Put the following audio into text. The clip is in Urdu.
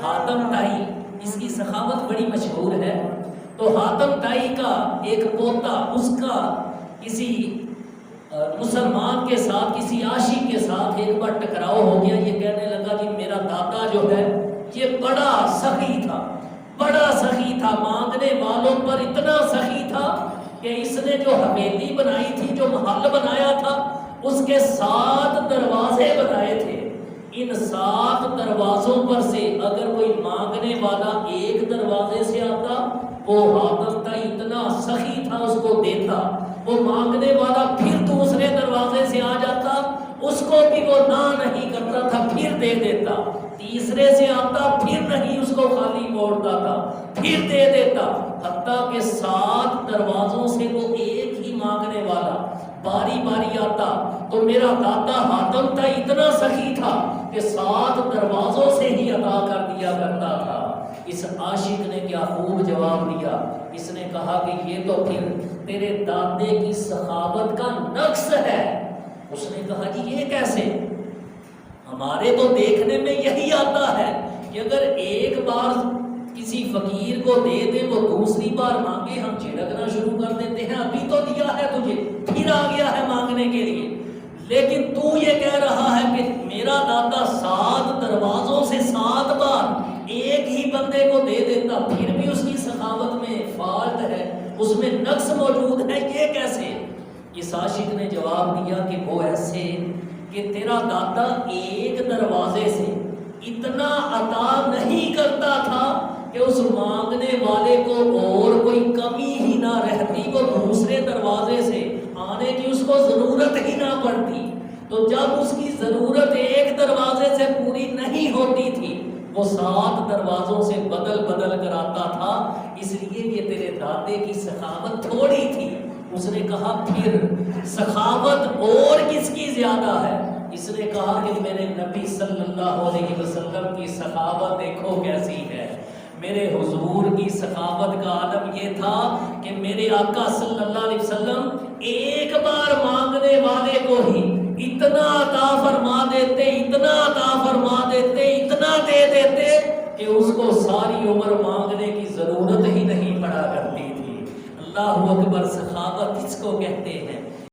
حاتم طائی، اس کی سخاوت بڑی مشہور ہے۔ تو حاتم طائی کا ایک پوتا، اس کا کسی مسلمان کے ساتھ، کسی عاشق کے ساتھ ایک بار ٹکراؤ ہو گیا۔ یہ کہنے لگا کہ میرا دادا جو ہے یہ بڑا سخی تھا، بڑا سخی تھا، مانگنے والوں پر اتنا سخی تھا کہ اس نے جو حویلی بنائی تھی، جو محل بنایا تھا، اس کے 7 دروازے بنائے تھے۔ ان 7 دروازوں پر سے اگر کوئی مانگنے والا ایک دروازے سے آتا، وہ حاتم طائی اتنا سخی تھا اس کو دیتا۔ وہ مانگنے والا پھر دوسرے دروازے سے آ جاتا، اس کو بھی وہ نہ نہیں کرتا تھا، پھر دے دیتا۔ تیسرے سے آتا، پھر نہیں اس کو خالی موڑتا تھا، پھر دے دیتا، حتیٰ کہ 7 دروازوں سے وہ ایک ہی مانگنے والا باری باری آتا۔ تو میرا دادا حاتم طائی اتنا سخی تھا کہ 7 دروازوں سے ہی عطا کر دیا کرتا تھا۔ اس عاشق نے کیا خوب جواب دیا، اس نے کہا کہ یہ تو پھر تیرے دادے کی سخاوت کا نقص ہے۔ اس نے کہا جی یہ کیسے؟ ہمارے تو دیکھنے میں یہی آتا ہے کہ اگر ایک بار کسی فقیر کو دے دیں، وہ دوسری بار مانگے، ہم جھڑکنا شروع کر دیتے ہیں، ابھی تو دیا ہے تجھے، پھر آ گیا ہے مانگنے کے لیے۔ لیکن تو یہ کہہ رہا ہے کہ میرا دادا 7 دروازوں سے 7 بار ایک ہی بندے کو دے دیتا، پھر بھی اس کی سخاوت میں فالٹ ہے، اس میں نقص موجود ہے، یہ کیسے؟ اس عاشق نے جواب دیا کہ وہ ایسے کہ تیرا دادا ایک دروازے سے اتنا عطا نہیں کرتا تھا کہ اس مانگنے والے کو اور کوئی کمی ہی نہ رہتی، وہ دوسرے دروازے سے آنے کی اس کو ضرورت ہی نہ پڑتی۔ تو جب اس کی ضرورت ایک دروازے سے پوری نہیں ہوتی تھی، وہ 7 دروازوں سے بدل بدل کر آتا تھا۔ اس لیے یہ تیرے دادے کی سخاوت تھوڑی تھی۔ اس نے کہا پھر سخاوت اور کس کی زیادہ ہے؟ اس نے کہا کہ میرے نبی صلی اللہ علیہ وسلم کی سخاوت دیکھو کیسی ہے۔ میرے حضور کی سخاوت کا عالم یہ تھا کہ میرے آقا صلی اللہ علیہ وسلم ایک بار مانگنے والے کو ہی اتنا عطا فرما دیتے، اتنا عطا فرما دیتے، اتنا دے دیتے کہ اس کو ساری عمر مانگنے کی ضرورت ہی نہیں پڑا کرتی تھی۔ اللہ اکبر، سخاوت اس کو کہتے ہیں۔